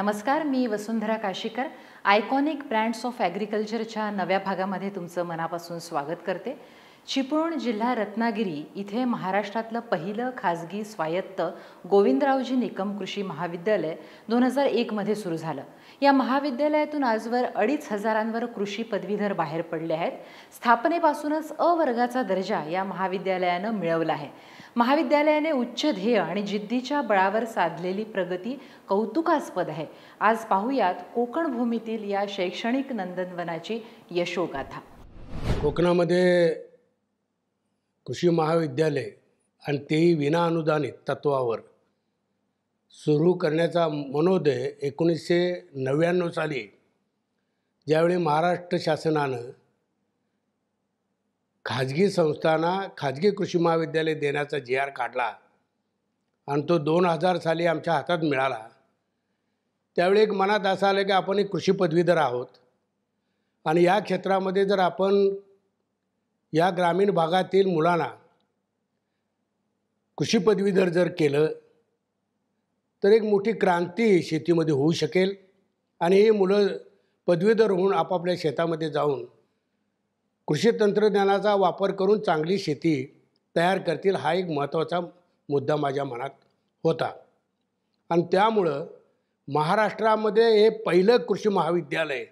नमस्कार, मी वसुंधरा Kashikar. Iconic brands of ॲग्रिकल्चरच्या नव्या भागामध्ये तुमचं मनापासून स्वागत करते. चिपळूण जिल्हा रत्नागिरी इथे महाराष्ट्रातलं पहिलं खाजगी स्वायत्त गोविंदरावजी निकम कृषी महाविद्यालय 2001 मध्ये सुरू झालं. या महाविद्यालयातून आजवर 2,500 कृषी पदवीधर बाहेर पडले आहेत. स्थापनेपासूनच अ वर्गाचा दर्जा या महाविद्यालयानं मिळवला आहे. महाविद्यालयाने उच्च ध्येय आणि जिद्दीच्या बळावर साधलेली प्रगती कौतुकास्पद आहे. आज पाहूयात कोकण भूमीतील या शैक्षणिक नंदनवनाची यशोगाथा. कोकणामध्ये कृषी महाविद्यालय आणि तेही विनाअनुदानित तत्वावर सुरू करण्याचा मनोदय 1999 साली ज्यावेळी महाराष्ट्र शासनानं खाजगी संस्थांना खाजगी कृषी महाविद्यालय देण्याचा जी.आर. काढला आणि तो 2000 साली आमच्या हातात मिळाला. त्यावेळी एक मनात असं आलं की आपण एक कृषी पदवीधर आहोत आणि या क्षेत्रामध्ये जर आपण या ग्रामीण भागातील मुलांना कृषी पदवीधर जर केलं तर एक मोठी क्रांती शेतीमध्ये होऊ शकेल आणि ही मुलं पदवीधर होऊन आपापल्या शेतामध्ये जाऊन कृषी तंत्रज्ञानाचा वापर करून चांगली शेती तयार करतील. हा एक महत्त्वाचा मुद्दा माझ्या मनात होता आणि त्यामुळं महाराष्ट्रामध्ये हे पहिलं कृषी महाविद्यालय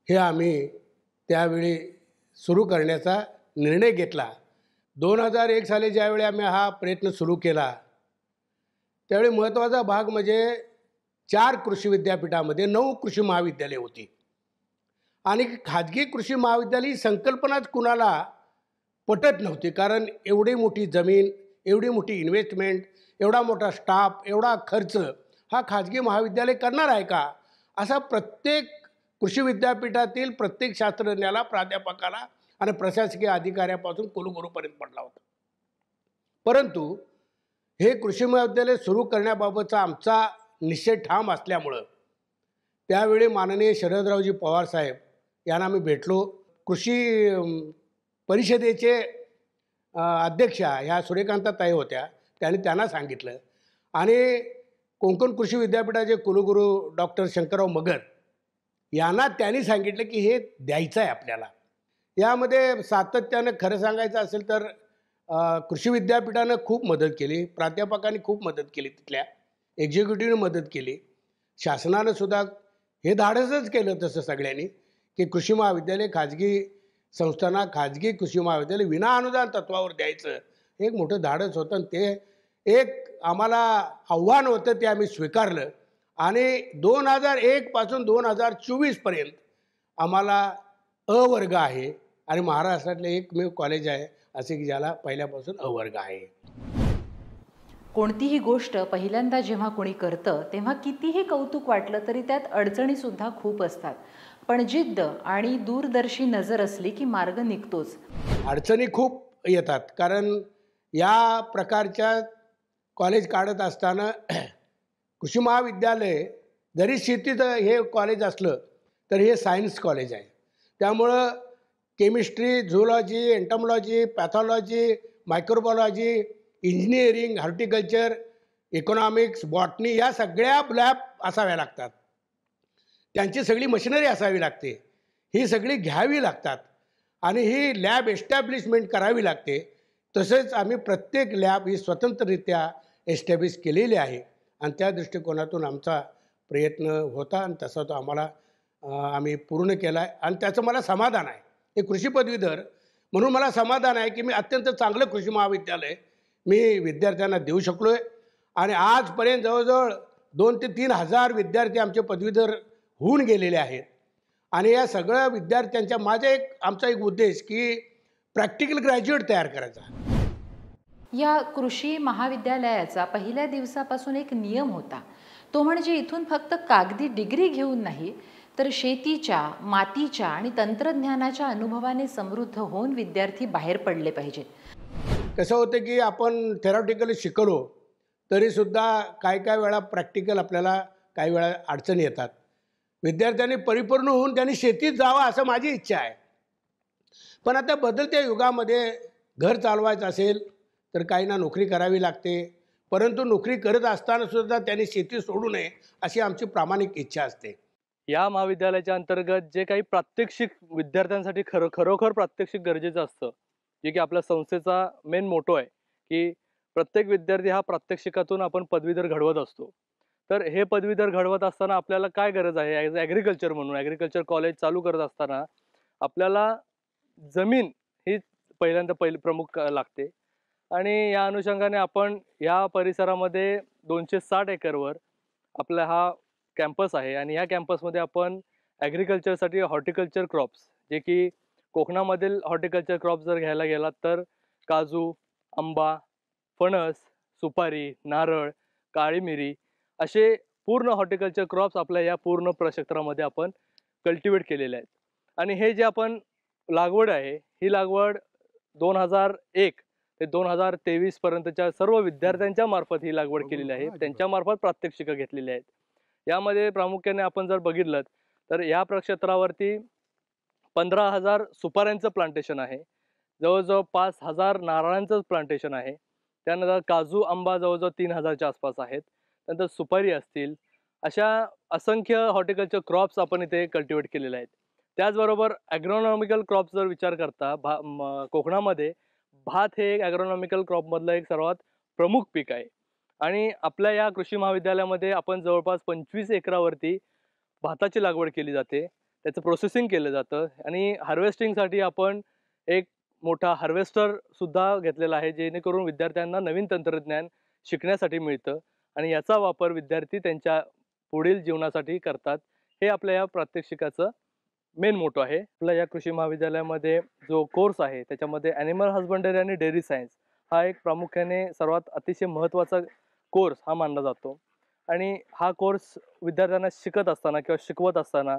हे आम्ही त्यावेळी सुरू करण्याचा निर्णय घेतला. 2001 साली ज्यावेळी आम्ही हा प्रयत्न सुरू केला त्यावेळी महत्त्वाचा भाग म्हणजे 4 कृषी विद्यापीठामध्ये 9 कृषी महाविद्यालये होती आणि खाजगी कृषी महाविद्यालय ही संकल्पनाच कुणाला पटत नव्हती. कारण एवढी मोठी जमीन, एवढी मोठी इन्व्हेस्टमेंट, एवढा मोठा स्टाफ, एवढा खर्च हा खाजगी महाविद्यालय करणार आहे का, असा प्रत्येक कृषी विद्यापीठातील प्रत्येक शास्त्रज्ञाला, प्राध्यापकाला आणि प्रशासकीय अधिकाऱ्यापासून कुलगुरूपर्यंत पडला होता. परंतु हे कृषी महाविद्यालय सुरू करण्याबाबतचा आमचा निश्चय ठाम असल्यामुळं त्यावेळी माननीय शरदरावजी पवार साहेब यांना आम्ही भेटलो. कृषी परिषदेचे अध्यक्षा ह्या सूर्यकांताताई होत्या. त्यांना सांगितलं आणि कोकण कृषी विद्यापीठाचे कुलगुरू डॉक्टर शंकरराव मगर यांना त्यांनी सांगितलं की हे द्यायचं आहे आपल्याला. यामध्ये सातत्यानं खरं सांगायचं असेल तर कृषी विद्यापीठानं खूप मदत केली, प्राध्यापकांनी खूप मदत केली, तिथल्या एक्झिक्युटिव्हने मदत केली, शासनानं सुद्धा हे धाडसच केलं तसं सगळ्यांनी की कृषी महाविद्यालय खाजगी संस्थांना खाजगी कृषी महाविद्यालय विनाअनुदान तत्वावर द्यायचं हे एक मोठं धाडस होतं. आणि ते एक आम्हाला आव्हान होतं, ते आम्ही स्वीकारलं आणि 2001 पासून 2024 आम्हाला अ वर्ग आहे आणि महाराष्ट्रातले एकमेव कॉलेज आहे असे की ज्याला पहिल्यापासून अ वर्ग आहे. कोणतीही गोष्ट पहिल्यांदा जेव्हा कोणी करतं तेव्हा कितीही कौतुक वाटलं तरी त्यात अडचणीसुद्धा खूप असतात. पण जिद्द आणि दूरदर्शी नजर असली की मार्ग निघतोच. अडचणी खूप येतात कारण या प्रकारच्या कॉलेज काढत असताना कृषी महाविद्यालय जरी शेतीचं हे कॉलेज असलं तर हे सायन्स कॉलेज आहे. त्यामुळं chemistry, zoology, entomology, pathology, microbiology, engineering, horticulture, economics, botany या सगळ्या लॅब असाव्या लागतात. त्यांची सगळी मशिनरी असावी लागते, ही सगळी घ्यावी लागतात आणि ही लॅब एस्टॅब्लिशमेंट करावी लागते. तसेच आम्ही प्रत्येक लॅब ही स्वतंत्ररित्या एस्टॅब्लिश केलेली आहे आणि त्या दृष्टिकोनातून आमचा प्रयत्न होता आणि तसा तो आम्ही पूर्ण केला आहे आणि त्याचं मला समाधान आहे. एक कृषी पदवीधर म्हणून मला समाधान आहे की मी अत्यंत चांगलं कृषी महाविद्यालय मी विद्यार्थ्यांना देऊ शकलो आहे आणि आजपर्यंत जवळजवळ 2 ते 3 हजार विद्यार्थी आमचे पदवीधर होऊन गेलेले आहेत. आणि या सगळ्या विद्यार्थ्यांच्या आमचा एक उद्देश की प्रॅक्टिकल ग्रॅज्युएट तयार करायचा. या कृषी महाविद्यालयाचा पहिल्या दिवसापासून एक नियम होता, तो म्हणजे इथून फक्त कागदी डिग्री घेऊन नाही तर शेतीच्या, मातीच्या आणि तंत्रज्ञानाच्या अनुभवाने समृद्ध होऊन विद्यार्थी बाहेर पडले पाहिजेत. कसं होतं की आपण थेरॉटिकली शिकलो तरीसुद्धा काय वेळा प्रॅक्टिकल आपल्याला काही वेळा अडचणी येतात. विद्यार्थ्यांनी परिपूर्ण होऊन त्यांनी शेतीत जावं असं माझी इच्छा आहे. पण आता बदलत्या युगामध्ये घर चालवायचं असेल तर काहींना नोकरी करावी लागते, परंतु नोकरी करत असताना सुद्धा त्यांनी शेती सोडू नये अशी आमची प्रामाणिक इच्छा असते. या महाविद्यालयाच्या अंतर्गत जे काही प्रात्यक्षिक विद्यार्थ्यांसाठी खरोखर प्रात्यक्षिक गरजेचं असतं, जे की आपल्या संस्थेचा मेन मोटो आहे की प्रत्येक विद्यार्थी हा प्रात्यक्षिकातून आपण पदवीधर घडवत असतो. तर हे पदवीधर घडवत असताना आपल्याला काय गरज आहे, ॲज ॲग्रिकल्चर म्हणून ॲग्रिकल्चर कॉलेज चालू करत असताना आपल्याला जमीन ही पहिली प्रमुख लागते. आणि या अनुषंगाने आपण या परिसरामध्ये 260 एकरवर आपला हा कॅम्पस आहे आणि या कॅम्पसमध्ये आपण ॲग्रिकल्चरसाठी हॉर्टिकल्चर क्रॉप्स, जे की कोकणामधील हॉर्टिकल्चर क्रॉप्स जर घ्यायला गेलात तर काजू, आंबा, फणस, सुपारी, नारळ, काळी मिरी असे पूर्ण हॉर्टिकल्चर क्रॉप्स आपल्या या पूर्ण प्रक्षेत्रामध्ये आपण कल्टिवेट केलेले आहेत. आणि हे जे आपण लागवड आहे, ही लागवड 2001 ते 2023 पर्यंतच्या सर्व विद्यार्थ्यांच्या मार्फत ही लागवड केलेली आहे. त्यांच्या मार्फत प्रात्यक्षिकं घेतलेली आहेत. यामध्ये प्रामुख्याने आपण जर बघितलं तर या प्रक्षेत्रावरती 15,000 सुपाऱ्यांचं प्लांटेशन आहे, जवळजवळ 5,000 नारळांचं प्लांटेशन आहे, त्यानंतर काजू आंबा जवळजवळ 3,000च्या आसपास आहेत, नंतर सुपारी असतील, अशा असंख्य हॉर्टिकल्चर क्रॉप्स आपण इथे कल्टिवेट केलेले आहेत. त्याचबरोबर ॲग्रोनॉमिकल क्रॉप्स जर विचार करता कोकणामध्ये भात हे एक ॲग्रोनॉमिकल क्रॉपमधलं एक सर्वात प्रमुख पीक आहे. आणि आपल्या या कृषी महाविद्यालयामध्ये आपण जवळपास 25 एकरावरती भाताची लागवड केली जाते, त्याचं प्रोसेसिंग केलं जातं आणि हार्वेस्टिंगसाठी आपण एक मोठा हार्वेस्टरसुद्धा घेतलेला आहे, जेणेकरून विद्यार्थ्यांना नवीन तंत्रज्ञान शिकण्यासाठी मिळतं आणि याचा वापर विद्यार्थी त्यांच्या पुढील जीवनासाठी करतात. हे आपल्या या प्रात्यक्षिकाचं मेन मोटो आहे. आपल्या या कृषी महाविद्यालयामध्ये जो कोर्स आहे त्याच्यामध्ये ॲनिमल हजबंडरी आणि डेअरी सायन्स हा एक प्रामुख्याने सर्वात अतिशय महत्त्वाचा कोर्स हा मानला जातो. आणि हा कोर्स विद्यार्थ्यांना शिकत असताना किंवा शिकवत असताना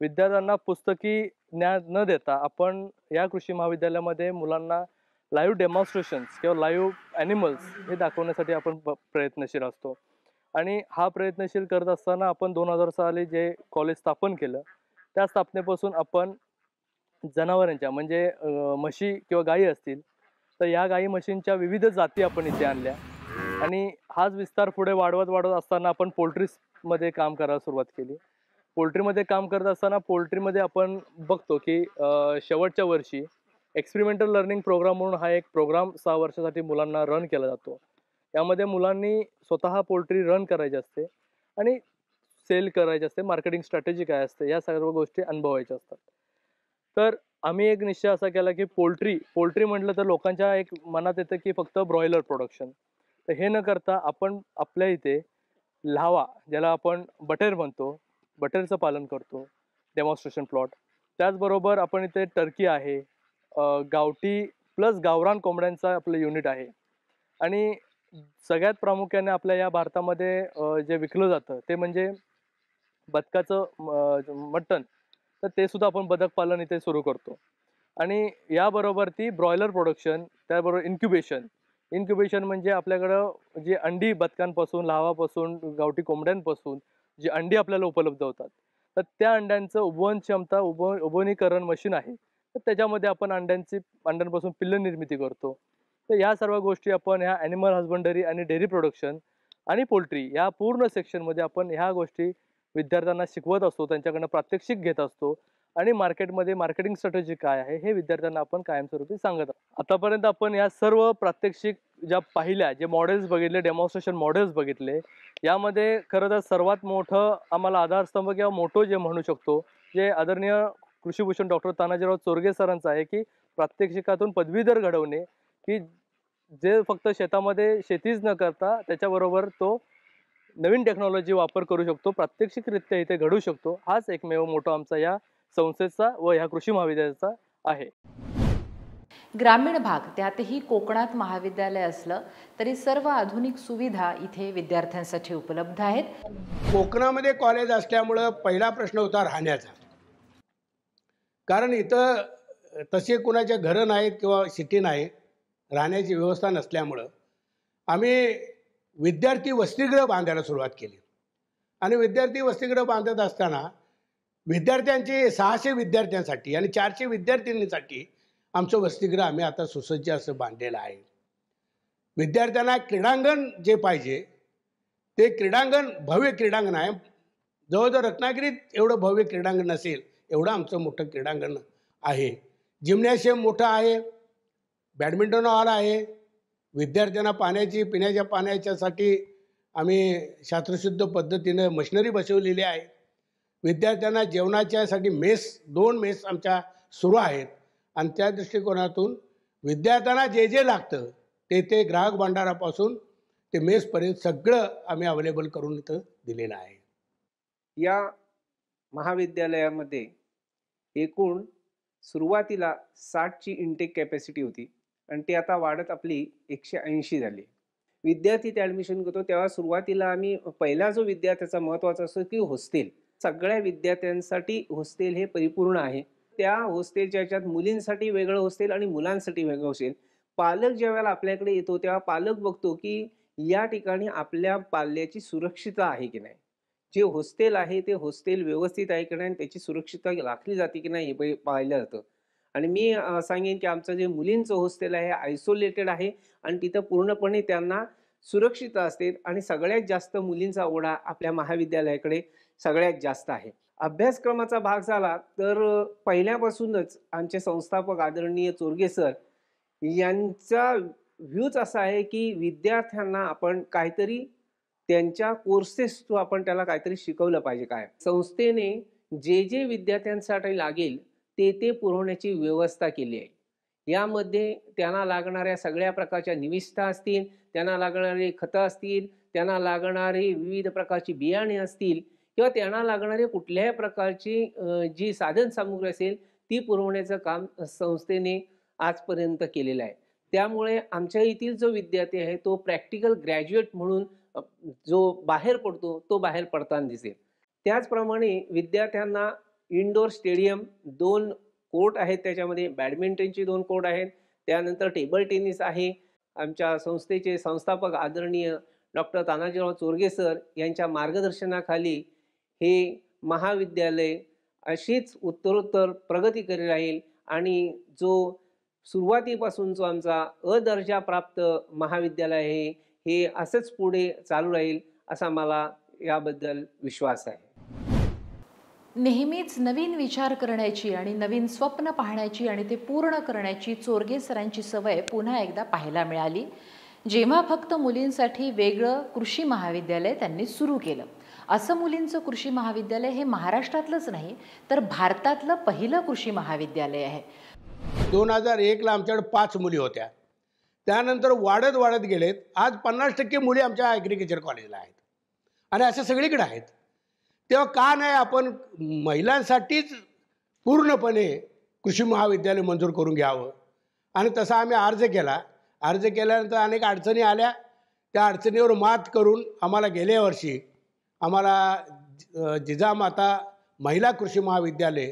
विद्यार्थ्यांना पुस्तकी ज्ञान न देता आपण या कृषी महाविद्यालयामध्ये मुलांना लाईव्ह डेमॉन्स्ट्रेशन्स किंवा लाईव्ह ॲनिमल्स हे दाखवण्यासाठी आपण प्रयत्नशील असतो. आणि हा प्रयत्नशील करत असताना आपण 2000 साली जे कॉलेज स्थापन केलं, त्या स्थापनेपासून आपण जनावरांच्या म्हणजे म्हशी किंवा गायी असतील तर या गायी म्हशींच्या विविध जाती आपण इथे आणल्या. आणि हाच विस्तार पुढे वाढवत असताना आपण पोल्ट्रीमध्ये काम करायला सुरुवात केली. पोल्ट्रीमध्ये काम करत असताना पोल्ट्रीमध्ये आपण बघतो की शेवटच्या वर्षी एक्सपेरिमेंटल लर्निंग प्रोग्राम म्हणून हा एक प्रोग्राम 6 वर्षासाठी मुलांना रन केला जातो. यामध्ये मुलांनी स्वतः पोल्ट्री रन करायची असते आणि सेल करायचे असते, मार्केटिंग स्ट्रॅटेजी काय असते या सर्व गोष्टी अनुभवायच्या असतात. तर आम्ही एक निश्चय असा केला की पोल्ट्री म्हटलं तर लोकांच्या एक मनात येतं की फक्त ब्रॉयलर प्रोडक्शन. तर हे न करता आपण आपल्या इथे लावा, ज्याला आपण बटर म्हणतो, बटरचं पालन करतो, डेमॉन्स्ट्रेशन प्लॉट. त्याचबरोबर आपण इथे टर्की आहे, गावठी प्लस गावरान कोंबड्यांचा आपलं युनिट आहे. आणि सगळ्यात प्रामुख्याने आपल्या या भारतामध्ये जे विकलं जातं ते म्हणजे बदकाचं मटण, तर ते सुद्धा आपण बदक पालन इथे सुरू करतो. आणि याबरोबर ती ब्रॉयलर प्रोडक्शन, त्याबरोबर इन्क्युबेशन म्हणजे आपल्याकडं जी अंडी बदकांपासून, लावापासून, गावठी कोंबड्यांपासून जी अंडी आपल्याला उपलब्ध होतात, तर त्या अंड्यांचं उबवण क्षमता उबवणीकरण मशीन आहे. तर त्याच्यामध्ये आपण अंड्यांपासून पिल्ल निर्मिती करतो. तर या सर्व गोष्टी आपण ह्या ॲनिमल हजबंडरी आणि डेअरी प्रोडक्शन आणि पोल्ट्री या पूर्ण सेक्शनमध्ये आपण ह्या गोष्टी विद्यार्थ्यांना शिकवत असतो, त्यांच्याकडनं प्रात्यक्षिक घेत असतो. आणि मार्केटमध्ये मार्केटिंग स्ट्रॅटेजी काय आहे हे विद्यार्थ्यांना आपण कायमस्वरूपी सांगत आहोत. आतापर्यंत आपण या सर्व प्रात्यक्षिक ज्या पाहिल्या, जे मॉडेल्स बघितले, डेमॉन्स्ट्रेशन मॉडेल्स बघितले, यामध्ये खरं तर सर्वात मोठं आम्हाला आधारस्तंभ किंवा मोठं जे म्हणू शकतो, जे आदरणीय कृषीभूषण डॉक्टर तानाजीराव चोरगे सरांचं आहे की प्रात्यक्षिकातून पदवीधर घडवणे, की जे फक्त शेतामध्ये शेतीच न करता त्याच्याबरोबर तो नवीन टेक्नॉलॉजी वापर करू शकतो, प्रात्यक्षिकरित्या इथे घडू शकतो. हाच एकमेव मोठा आमचा या संस्थेचा व ह्या कृषी महाविद्यालयाचा आहे. ग्रामीण भाग, त्यातही कोकणात महाविद्यालय असलं तरी सर्व आधुनिक सुविधा इथे विद्यार्थ्यांसाठी उपलब्ध आहेत. कोकणामध्ये कॉलेज असल्यामुळं पहिला प्रश्न होता राहण्याचा. कारण इथं तसे कुणाच्या घरं नाहीत किंवा सिटी नाही, राहण्याची व्यवस्था नसल्यामुळं आम्ही विद्यार्थी वसतिगृह बांधायला सुरुवात केली. आणि विद्यार्थी वसतिगृह बांधत असताना विद्यार्थ्यांचे 600 विद्यार्थ्यांसाठी आणि 400 विद्यार्थिनींसाठी आमचं वसतिगृह आम्ही आता सुसज्ज असं बांधलेलं आहे. विद्यार्थ्यांना क्रीडांगण जे पाहिजे ते क्रीडांगण भव्य क्रीडांगण आहे. जवळजवळ रत्नागिरीत एवढं भव्य क्रीडांगण नसेल एवढं आमचं मोठं क्रीडांगण आहे. जिम्नॅशियम मोठं आहे, बॅडमिंटन हॉल आहे, विद्यार्थ्यांना पिण्याच्या पाण्याच्यासाठी आम्ही शास्त्रशुद्ध पद्धतीनं मशिनरी बसवलेली आहे. विद्यार्थ्यांना जेवणाच्यासाठी 2 मेस आमच्या सुरू आहेत आणि त्या दृष्टिकोनातून विद्यार्थ्यांना जे जे लागतं ते ग्राहक भांडारापासून ते मेसपर्यंत सगळं आम्ही अवेलेबल करून इथं दिलेलं आहे. या महाविद्यालयामध्ये एकूण सुरुवातीला 60ची इनटेक कॅपॅसिटी होती आणि ती आता वाढत आपली 180 झाली. विद्यार्थी ते ॲडमिशन करतो तेव्हा सुरुवातीला आम्ही पहिला जो विद्यार्थ्याचा महत्त्वाचा असतो की हॉस्टेल. सगळ्या विद्यार्थ्यांसाठी हॉस्टेल हे परिपूर्ण आहे. त्या हॉस्टेलच्या ह्याच्यात मुलींसाठी वेगळं हॉस्टेल आणि मुलांसाठी वेगळं हॉस्टेल. पालक ज्यावेळेला आपल्याकडे येतो तेव्हा पालक बघतो की या ठिकाणी आपल्या पाल्याची सुरक्षितता आहे की नाही, जे हॉस्टेल आहे ते हॉस्टेल व्यवस्थित आहे की नाही, त्याची सुरक्षितता राखली जाते की नाही हे पाहिलं जातं. आणि मी सांगेन की आमचं जे मुलींचं हॉस्टेल आहे आयसोलेटेड आहे आणि तिथं पूर्णपणे त्यांना सुरक्षितता असते आणि सगळ्यात जास्त मुलींचा ओढा आपल्या महाविद्यालयाकडे सगळ्यात जास्त आहे. अभ्यासक्रमाचा भाग झाला तर पहिल्यापासूनच आमचे संस्थापक आदरणीय चोरगे सर यांचा व्ह्यूच असा आहे की विद्यार्थ्यांना आपण काहीतरी त्यांच्या कोर्सेस थ्रू आपण त्याला काहीतरी शिकवलं पाहिजे. काय संस्थेने जे जे विद्यार्थ्यांसाठी लागेल ते पुरवण्याची व्यवस्था केली आहे. यामध्ये त्यांना लागणाऱ्या सगळ्या प्रकारच्या निविष्ठा असतील, त्यांना लागणारे खतं असतील, त्यांना लागणारी विविध प्रकारची बियाणे असतील किंवा त्यांना लागणारे कुठल्याही प्रकारची जी साधन सामुग्री असेल ती पुरवण्याचं काम संस्थेने आजपर्यंत केलेलं आहे. त्यामुळे आमच्या येथील जो विद्यार्थी आहे तो प्रॅक्टिकल ग्रॅज्युएट म्हणून जो बाहेर पडतो तो बाहेर पडताना दिसेल. त्याचप्रमाणे विद्यार्थ्यांना इनडोअर स्टेडियम 2 कोर्ट आहेत, त्याच्यामध्ये बॅडमिंटनचे 2 कोर्ट आहेत, त्यानंतर टेबल टेनिस आहे. आमच्या संस्थेचे संस्थापक आदरणीय डॉक्टर तानाजीराव चोरगे सर यांच्या मार्गदर्शनाखाली हे महाविद्यालय अशीच उत्तरोत्तर प्रगती करीत राहील आणि जो सुरुवातीपासून जो आमचा दर्जाप्राप्त महाविद्यालय आहे हे असंच पुढे चालू राहील असा मला याबद्दल विश्वास आहे. नेहमीच नवीन विचार करण्याची आणि नवीन स्वप्न पाहण्याची आणि ते पूर्ण करण्याची चोरगे सरांची सवय पुन्हा एकदा पाहायला मिळाली, जेव्हा फक्त मुलींसाठी वेगळं कृषी महाविद्यालय त्यांनी सुरू केलं. असं मुलींचं कृषी महाविद्यालय हे महाराष्ट्रातलंच नाही तर भारतातलं पहिलं कृषी महाविद्यालय आहे. 2001ला आमच्याकडे 5 मुली होत्या, त्यानंतर वाढत गेलेत. आज 50% मुली आमच्या ॲग्रिकल्चर कॉलेजला आहेत आणि अशा सगळीकडे आहेत. तेव्हा का नाही आपण महिलांसाठीच पूर्णपणे कृषी महाविद्यालय मंजूर करून घ्यावं. आणि तसा आम्ही अर्ज केल्यानंतर अनेक अडचणी आल्या. त्या अडचणीवर मात करून आम्हाला गेल्या वर्षी जिजामाता महिला कृषी महाविद्यालय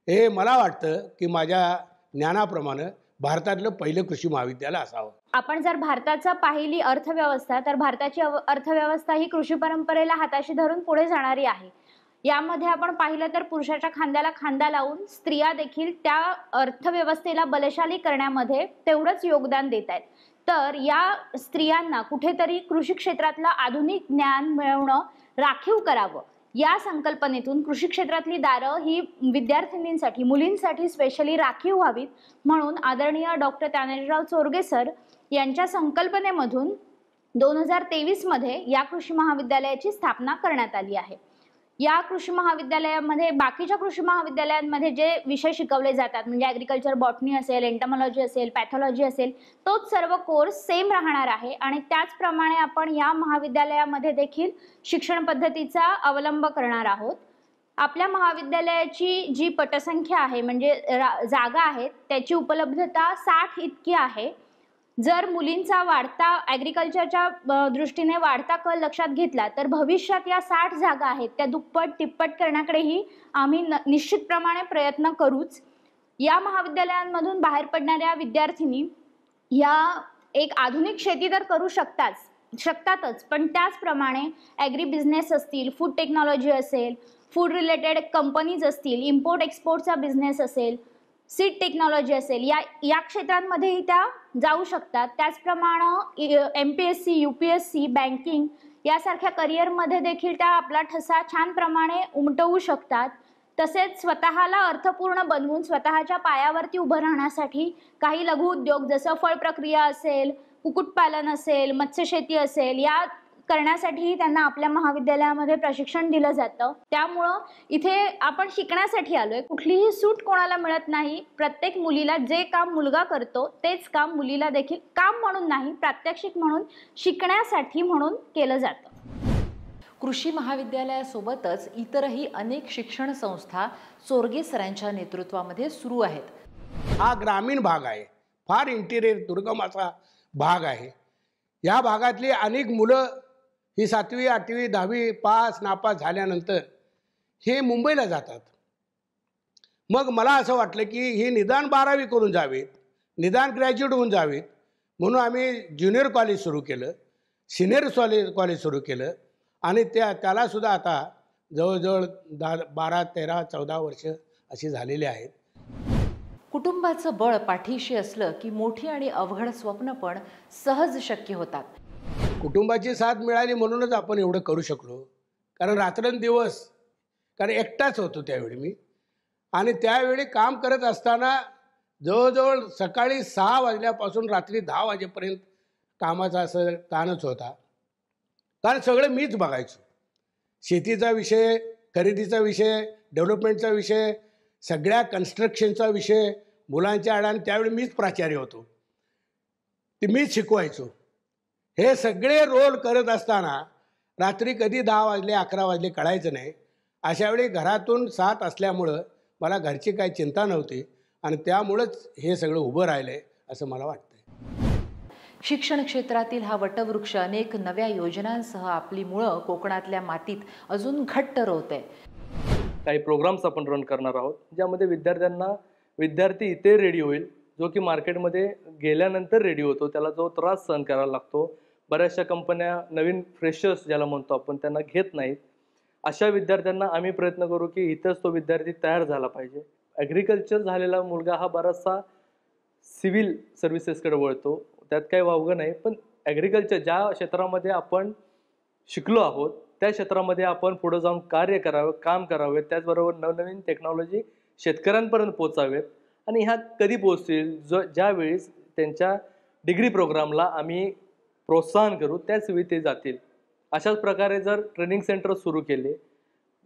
हे मला वाटतं की माझ्या ज्ञानाप्रमाणे भारतातलं पहिलं कृषी महाविद्यालय असावं. आपण जर भारताचा पाहिली अर्थव्यवस्था तर भारताची अर्थव्यवस्था ही कृषी परंपरेला हाताशी धरून पुढे जाणारी आहे. यामध्ये आपण पाहिलं तर पुरुषाच्या खांद्याला खांदा लावून स्त्रिया देखील त्या अर्थव्यवस्थेला बलशाली करण्यामध्ये तेवढंच योगदान देत आहेत. तर या स्त्रियांना कुठेतरी कृषी क्षेत्रातलं आधुनिक ज्ञान मिळवणं राखीव करावं या संकल्पनेतून कृषी क्षेत्रातली दारं ही विद्यार्थिनींसाठी मुलींसाठी स्पेशली राखीव व्हावीत म्हणून आदरणीय डॉक्टर तानाजीराव चोरगे सर यांच्या संकल्पनेमधून 2023 मध्ये या कृषी महाविद्यालयाची स्थापना करण्यात आली आहे. या कृषी महाविद्यालयामध्ये बाकीच्या कृषी महाविद्यालयांमध्ये जे विषय शिकवले जातात म्हणजे ॲग्रिकल्चर बॉटनी असेल, एंटमॉलॉजी असेल, पॅथॉलॉजी असेल, तोच सर्व कोर्स सेम राहणार आहे आणि त्याचप्रमाणे आपण या महाविद्यालयामध्ये देखील शिक्षण पद्धतीचा अवलंब करणार आहोत. आपल्या महाविद्यालयाची जी पटसंख्या आहे म्हणजे जागा आहेत त्याची उपलब्धता 60 इतकी आहे. जर मुलींचा वाढता ॲग्रिकल्चरच्या दृष्टीने वाढता कल लक्षात घेतला तर भविष्यात या 60 जागा आहेत त्या दुप्पट तिप्पट करण्याकडेही आम्ही निश्चितप्रमाणे प्रयत्न करूच. या महाविद्यालयांमधून बाहेर पडणाऱ्या विद्यार्थिनी या एक आधुनिक शेती तर करू शकतातच पण त्याचप्रमाणे ॲग्री बिझनेस असतील, फूड टेक्नॉलॉजी असेल, फूड रिलेटेड कंपनीज असतील, इम्पोर्ट एक्सपोर्टचा बिझनेस असेल, सीड टेक्नॉलॉजी असेल, या क्षेत्रांमध्येही त्या जाऊ शकतात. त्याचप्रमाणे MPSC, UPSC, बँकिंग यासारख्या करिअरमध्ये देखील त्या आपला ठसा छान प्रमाणे उमटवू शकतात. तसेच स्वतःला अर्थपूर्ण बनवून स्वतःच्या पायावरती उभं राहण्यासाठी काही लघु उद्योग जसं फळ प्रक्रिया असेल, कुक्कुटपालन असेल, मत्स्यशेती असेल, या करण्यासाठीही त्यांना आपल्या महाविद्यालयामध्ये प्रशिक्षण दिलं जातं. त्यामुळं इथे आपण शिकण्यासाठी आलोय. कुठलीही सूट कोणाला मिळत नाही. प्रत्येक मुलीला जे काम मुलगा करतो तेच काम मुलीला देखील काम म्हणून नाही, प्रात्यक्षिक म्हणून, शिकण्यासाठी म्हणून केलं जातं. कृषी महाविद्यालयासोबतच इतरही अनेक शिक्षण संस्था चोरगे सरांच्या नेतृत्वामध्ये सुरू आहेत. हा ग्रामीण भाग आहे, फार इंटिरियर दुर्गम असा भाग आहे. या भागातली अनेक मुलं ही 7वी 8वी 10वी पास नापास झाल्यानंतर हे मुंबईला जातात. मग मला असं वाटलं की हे निदान 12वी करून जावेत, निदान ग्रॅज्युएट होऊन जावेत, म्हणून आम्ही ज्युनियर कॉलेज सुरू केलं, सिनियर कॉलेज सुरू केलं आणि त्यालासुद्धा आता जवळजवळ 12, 13, 14 वर्ष अशी झालेली आहेत. कुटुंबाचं बळ पाठीशी असलं की मोठी आणि अवघड स्वप्न पण सहज शक्य होतात. कुटुंबाची साथ मिळाली म्हणूनच आपण एवढं करू शकलो. कारण रात्रंदिवस, कारण एकटाच होतो त्यावेळी मी, आणि त्यावेळी काम करत असताना जवळजवळ सकाळी 6 वाजल्यापासून रात्री 10 वाजेपर्यंत कामाचा असं ताणच होता. कारण सगळं मीच बघायचो. शेतीचा विषय, खरेदीचा विषय, डेव्हलपमेंटचा विषय, सगळ्या कन्स्ट्रक्शनचा विषय, मुलांच्या आडाने त्यावेळी मीच प्राचार्य होतो, ते मीच शिकवायचो. हे सगळे रोल करत असताना रात्री कधी 10 वाजले 11 वाजले कळायचं नाही. अशावेळी घरातून साथ असल्यामुळं मला घरची काही चिंता नव्हती आणि त्यामुळंच हे सगळं उभं राहिलं आहे असं मला वाटतं. शिक्षण क्षेत्रातील हा वटवृक्ष अनेक नव्या योजनांसह आपली मुळं कोकणातल्या मातीत अजून घट्ट रोवतंय. काही प्रोग्राम्स आपण रन करणार आहोत ज्यामध्ये विद्यार्थी इथे रेडी होईल, जो की मार्केटमध्ये गेल्यानंतर रेडी होतो, त्याला जो त्रास सहन करायला लागतो. बऱ्याचशा कंपन्या नवीन फ्रेशर्स ज्याला म्हणतो आपण त्यांना घेत नाहीत. अशा विद्यार्थ्यांना आम्ही प्रयत्न करू की इथंच तो विद्यार्थी तयार झाला पाहिजे. ॲग्रिकल्चर झालेला मुलगा हा बराचसा सिव्हिल सर्व्हिसेसकडे वळतो, त्यात काही वावगं नाही. पण ॲग्रिकल्चर ज्या क्षेत्रामध्ये आपण शिकलो आहोत त्या क्षेत्रामध्ये आपण पुढे जाऊन कार्य करावं, काम करावे, त्याचबरोबर नवनवीन टेक्नॉलॉजी शेतकऱ्यांपर्यंत पोचावेत. आणि ह्या कधी पोचतील, ज्यावेळेस त्यांच्या डिग्री प्रोग्रामला आम्ही प्रोत्साहन करू त्याच वेळी ते जातील. अशाच प्रकारे जर ट्रेनिंग सेंटर सुरू केले,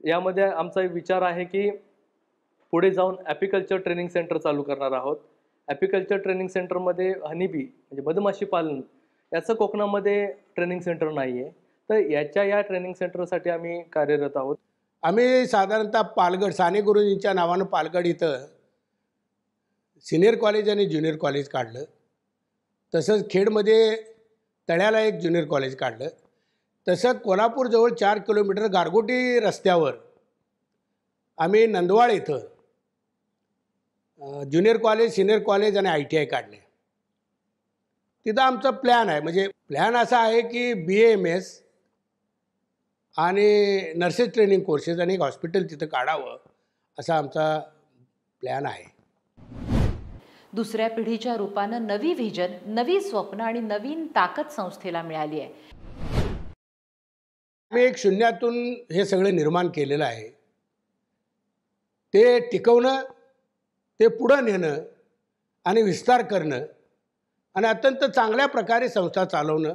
यामध्ये आमचा विचार आहे की पुढे जाऊन ॲपिकल्चर ट्रेनिंग सेंटर चालू करणार आहोत. ॲपिकल्चर ट्रेनिंग सेंटरमध्ये हनीबी म्हणजे मधमाशी पालन याचं कोकणामध्ये ट्रेनिंग सेंटर नाही आहे, तर या ट्रेनिंग सेंटरसाठी आम्ही कार्यरत आहोत. आम्ही साधारणतः पालगड, साने गुरुजींच्या नावानं पालगड इथं सिनियर कॉलेज आणि ज्युनियर कॉलेज काढलं. तसंच खेडमध्ये तळ्याला एक ज्युनियर कॉलेज काढलं. तसं कोल्हापूरजवळ 4 किलोमीटर गारगोटी रस्त्यावर आम्ही नंदवाळ इथं ज्युनियर कॉलेज, सिनियर कॉलेज आणि ITI काढले. तिथं आमचा प्लॅन आहे, म्हणजे प्लॅन असा आहे की BAMS आणि नर्सेस ट्रेनिंग कोर्सेस आणि एक हॉस्पिटल तिथं काढावं असा आमचा प्लॅन आहे. दुसऱ्या पिढीच्या रूपानं नवी व्हिजन, नवी स्वप्न आणि नवीन ताकद संस्थेला मिळाली आहे. मी एक शून्यातून हे सगळं निर्माण केलेलं आहे. ते टिकवणं, ते पुढं नेणं आणि विस्तार करणं आणि अत्यंत चांगल्या प्रकारे संस्था चालवणं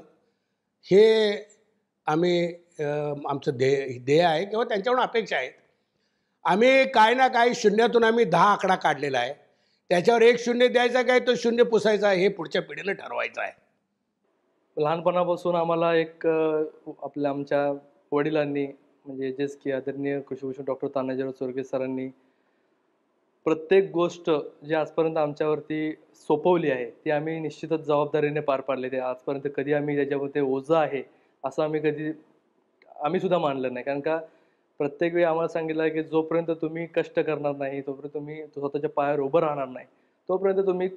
हे आम्ही आमचं ध्येय आहे किंवा त्यांच्याकडून अपेक्षा आहेत. आम्ही काय ना काय शून्यातून आम्ही 10 आकडा काढलेला आहे. त्याच्यावर 1 शून्य द्यायचा काय, तो शून्य पुसायचा हे पुढच्या पिढीनं ठरवायचं आहे. लहानपणापासून आम्हाला एक आमच्या वडिलांनी म्हणजे जेच की आदरणीय कृषीभूषण डॉक्टर तानाजीराव चोरगे सरांनी प्रत्येक गोष्ट जी आजपर्यंत आमच्यावरती सोपवली आहे ती आम्ही निश्चितच जबाबदारीने पार पाडले. ते आजपर्यंत कधी आम्ही त्याच्यामध्ये ओझं आहे असं आम्ही सुद्धा मानलं नाही. कारण का प्रत्येक वेळी आम्हाला सांगितलं आहे की जोपर्यंत तुम्ही कष्ट करणार नाही, तोपर्यंत तुम्ही स्वतःच्या पायावर उभं राहणार नाही, तोपर्यंत तुम्ही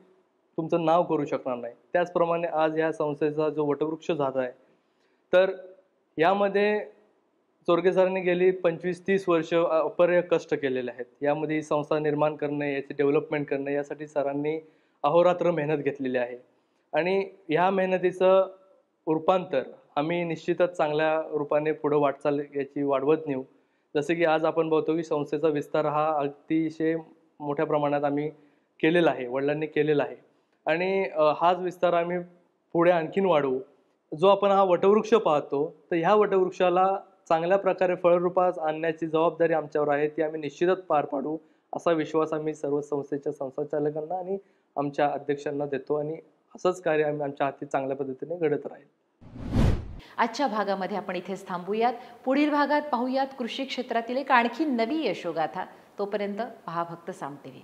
तुमचं नाव करू शकणार नाही. त्याचप्रमाणे आज ह्या संस्थेचा जो वटवृक्ष झाला आहे, तर यामध्ये चोरगे सरांनी गेली 25-30 वर्ष अपर्य कष्ट केलेले आहेत. यामध्ये ही संस्था निर्माण करणे, याची डेव्हलपमेंट करणे यासाठी सरांनी अहोरात्र मेहनत घेतलेली आहे. आणि ह्या मेहनतीचं रूपांतर आम्ही निश्चितच चांगल्या रूपाने पुढं वाटचाल याची वाढवत नेऊ. जसे की आज आपण बघतो की संस्थेचा विस्तार हा अतिशय मोठ्या प्रमाणात आम्ही केलेला आहे, वडिलांनी केलेला आहे. आणि हाच विस्तार आम्ही पुढे आणखीन वाढवू. जो आपण हा वटवृक्ष पाहतो, तर ह्या वटवृक्षाला चांगल्या प्रकारे फळरूपास आणण्याची जबाबदारी आमच्यावर आहे, ती आम्ही निश्चितच पार पाडू असा विश्वास आम्ही सर्व संस्थेच्या संचालकांना आणि आमच्या अध्यक्षांना देतो. आणि असंच कार्य आम्ही आमच्या हाती चांगल्या पद्धतीने घडत राहील. आजच्या भागामध्ये आपण इथेच थांबूयात. पुढील भागात पाहूयात कृषी क्षेत्रातील एक आणखी नवी यशोगाथा. तोपर्यंत पहा फक्त साम टीव्ही.